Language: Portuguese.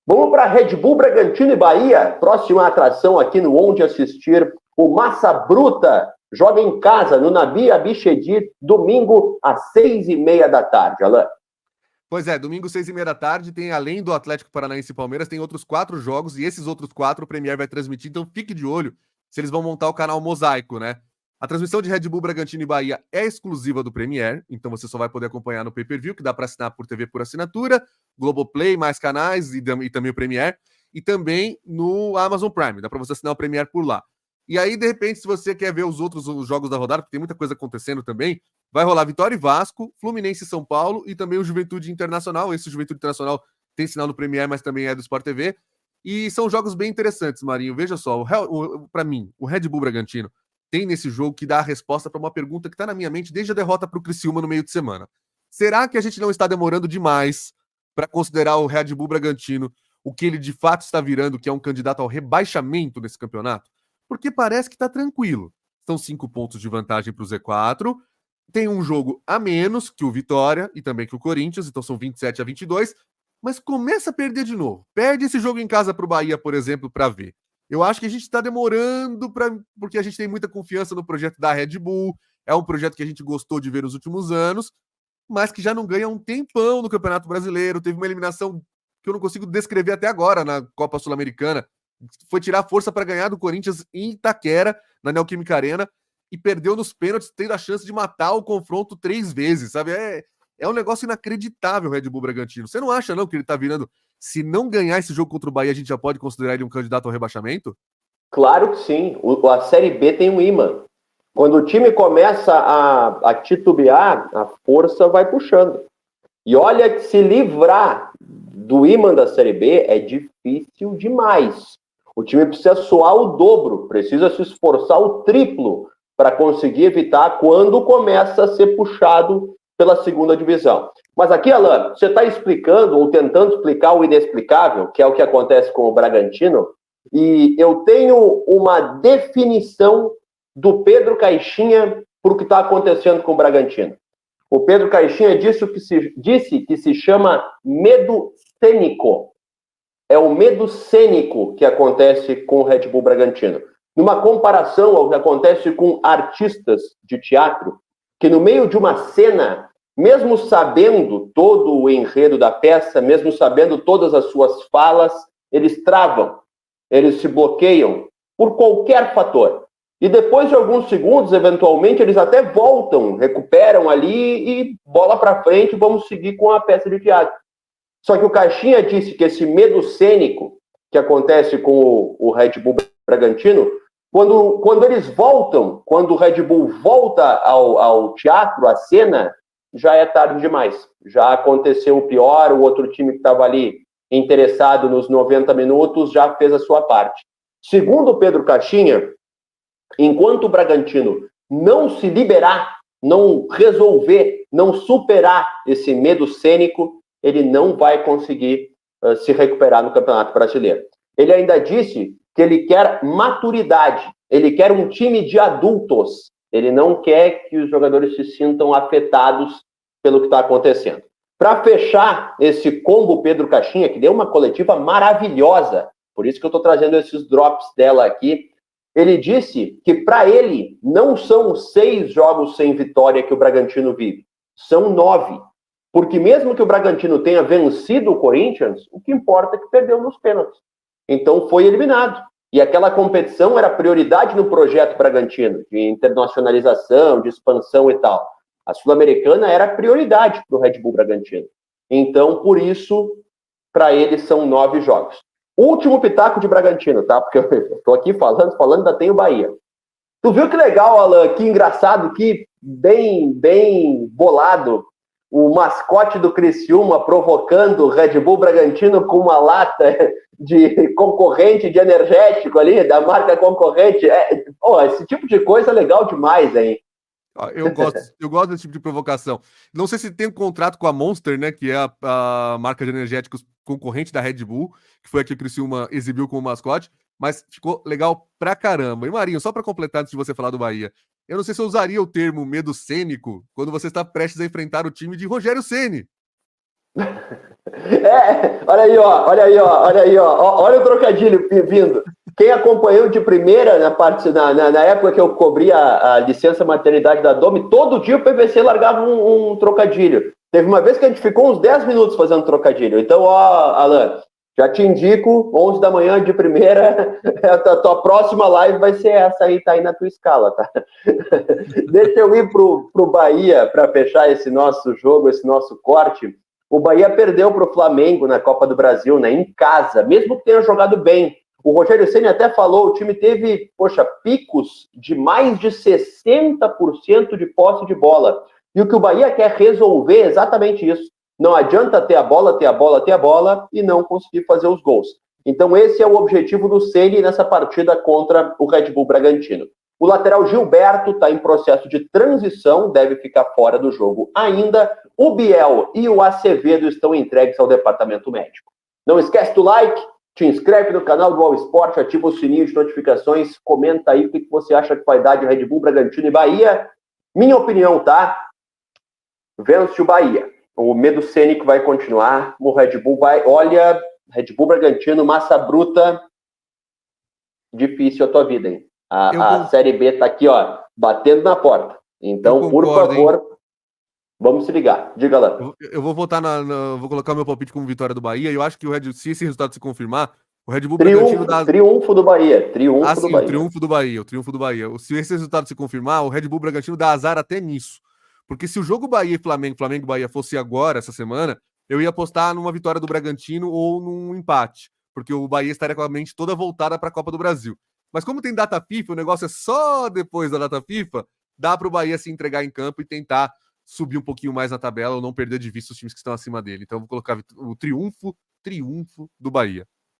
Vamos para Red Bull, Bragantino e Bahia. Próxima atração aqui no Onde Assistir. O Massa Bruta joga em casa, no Nabi Abichedi, domingo às 6h30 da tarde. Alain. Pois é, domingo, 6h30 da tarde, tem, além do Atlético Paranaense e Palmeiras, tem outros 4 jogos, e esses outros 4 o Premier vai transmitir, então fique de olho se eles vão montar o canal Mosaico, né? A transmissão de Red Bull, Bragantino e Bahia é exclusiva do Premier, então você só vai poder acompanhar no pay-per-view, que dá para assinar por TV por assinatura, Globoplay, mais canais e também o Premier, e também no Amazon Prime, dá para você assinar o Premier por lá. E aí, de repente, se você quer ver os jogos da rodada, porque tem muita coisa acontecendo também, vai rolar Vitória e Vasco, Fluminense e São Paulo e também o Juventude Internacional. Esse Juventude Internacional tem sinal no Premier, mas também é do Sport TV. E são jogos bem interessantes, Marinho. Veja só, para mim, o Red Bull Bragantino tem nesse jogo que dá a resposta para uma pergunta que está na minha mente desde a derrota para o Criciúma no meio de semana. Será que a gente não está demorando demais para considerar o Red Bull Bragantino o que ele de fato está virando, que é um candidato ao rebaixamento nesse campeonato? Porque parece que está tranquilo. São 5 pontos de vantagem para o Z4, tem um jogo a menos que o Vitória e também que o Corinthians, então são 27-22, mas começa a perder de novo. Perde esse jogo em casa para o Bahia, por exemplo, para ver. Eu acho que a gente está demorando, porque a gente tem muita confiança no projeto da Red Bull, é um projeto que a gente gostou de ver nos últimos anos, mas que já não ganha um tempão no Campeonato Brasileiro, teve uma eliminação que eu não consigo descrever até agora na Copa Sul-Americana, foi tirar força para ganhar do Corinthians em Itaquera, na Neoquímica Arena, e perdeu nos pênaltis, tendo a chance de matar o confronto 3 vezes, sabe? É um negócio inacreditável o Red Bull Bragantino. Você não acha, não, que ele tá virando... Se não ganhar esse jogo contra o Bahia, a gente já pode considerar ele um candidato ao rebaixamento? Claro que sim. A Série B tem um imã. Quando o time começa a titubear, a força vai puxando. E olha que se livrar do imã da Série B é difícil demais. O time precisa suar o dobro, precisa se esforçar o triplo para conseguir evitar quando começa a ser puxado pela segunda divisão. Mas aqui, Alain, você está explicando ou tentando explicar o inexplicável, que é o que acontece com o Bragantino, e eu tenho uma definição do Pedro Caixinha para o que está acontecendo com o Bragantino. O Pedro Caixinha disse que se chama medo cênico. É o medo cênico que acontece com o Red Bull Bragantino. Numa comparação ao que acontece com artistas de teatro, que no meio de uma cena, mesmo sabendo todo o enredo da peça, mesmo sabendo todas as suas falas, eles travam, eles se bloqueiam por qualquer fator. E depois de alguns segundos, eventualmente, eles até voltam, recuperam ali e bola para frente, vamos seguir com a peça de teatro. Só que o Caixinha disse que esse medo cênico que acontece com o Red Bull Bragantino, quando eles voltam, quando o Red Bull volta ao teatro, à cena, já é tarde demais. Já aconteceu o pior, o outro time que estava ali interessado nos 90 minutos já fez a sua parte. Segundo o Pedro Caixinha, enquanto o Bragantino não se liberar, não resolver, não superar esse medo cênico, ele não vai conseguir se recuperar no Campeonato Brasileiro. Ele ainda disse que ele quer maturidade, ele quer um time de adultos, ele não quer que os jogadores se sintam afetados pelo que está acontecendo. Para fechar esse combo Pedro Caixinha, que deu uma coletiva maravilhosa, por isso que eu estou trazendo esses drops dela aqui, ele disse que para ele não são 6 jogos sem vitória que o Bragantino vive, são 9. Porque mesmo que o Bragantino tenha vencido o Corinthians, o que importa é que perdeu nos pênaltis. Então foi eliminado. E aquela competição era prioridade no projeto Bragantino, de internacionalização, de expansão e tal. A Sul-Americana era prioridade para o Red Bull Bragantino. Então, por isso, para ele são 9 jogos. Último pitaco de Bragantino, tá? Porque eu estou aqui falando, ainda tem o Bahia. Tu viu que legal, Alan? Que engraçado, que bem bolado. O mascote do Criciúma provocando o Red Bull Bragantino com uma lata de concorrente de energético ali, da marca concorrente. Esse tipo de coisa é legal demais, hein? Eu gosto desse tipo de provocação. Não sei se tem um contrato com a Monster, né, que é a marca de energéticos concorrente da Red Bull, que foi a que o Criciúma exibiu como mascote, mas ficou legal pra caramba. E Marinho, só pra completar antes de você falar do Bahia, eu não sei se eu usaria o termo medo cênico quando você está prestes a enfrentar o time de Rogério Ceni. Olha o trocadilho vindo. Quem acompanhou de primeira na época que eu cobri a licença maternidade da Domi, todo dia o PVC largava um trocadilho. Teve uma vez que a gente ficou uns 10 minutos fazendo trocadilho. Então, Alan, já te indico, 11 da manhã de primeira, a tua próxima live vai ser essa aí, tá aí na tua escala, tá? Deixa eu ir pro Bahia para fechar esse nosso jogo, esse nosso corte. O Bahia perdeu para o Flamengo na Copa do Brasil, né, em casa, mesmo que tenha jogado bem. O Rogério Ceni até falou, o time teve, picos de mais de 60% de posse de bola. E o que o Bahia quer resolver é exatamente isso. Não adianta ter a bola e não conseguir fazer os gols. Então esse é o objetivo do Ceni nessa partida contra o Red Bull Bragantino. O lateral Gilberto está em processo de transição, deve ficar fora do jogo ainda. O Biel e o Acevedo estão entregues ao departamento médico. Não esquece do like, te inscreve no canal do All Sport, ativa o sininho de notificações, comenta aí o que você acha que vai dar de Red Bull, Bragantino e Bahia. Minha opinião, tá? Vence o Bahia. O medo cênico vai continuar, o Red Bull vai... Olha, Red Bull, Bragantino, massa bruta, difícil a tua vida, hein? A Série B tá aqui, ó, batendo na porta. Então, por favor, vamos se ligar. Diga lá. Eu vou votar vou colocar meu palpite como vitória do Bahia. E eu acho que se esse resultado se confirmar, o Red Bull Bragantino dá... Triunfo do Bahia. O triunfo do Bahia. Se esse resultado se confirmar, o Red Bull Bragantino dá azar até nisso. Porque se o jogo Bahia e Flamengo e Bahia fosse agora, essa semana, eu ia apostar numa vitória do Bragantino ou num empate. Porque o Bahia estaria com a mente toda voltada para a Copa do Brasil. Mas como tem data FIFA, o negócio é só depois da data FIFA, dá para o Bahia se entregar em campo e tentar subir um pouquinho mais na tabela ou não perder de vista os times que estão acima dele. Então eu vou colocar o triunfo do Bahia.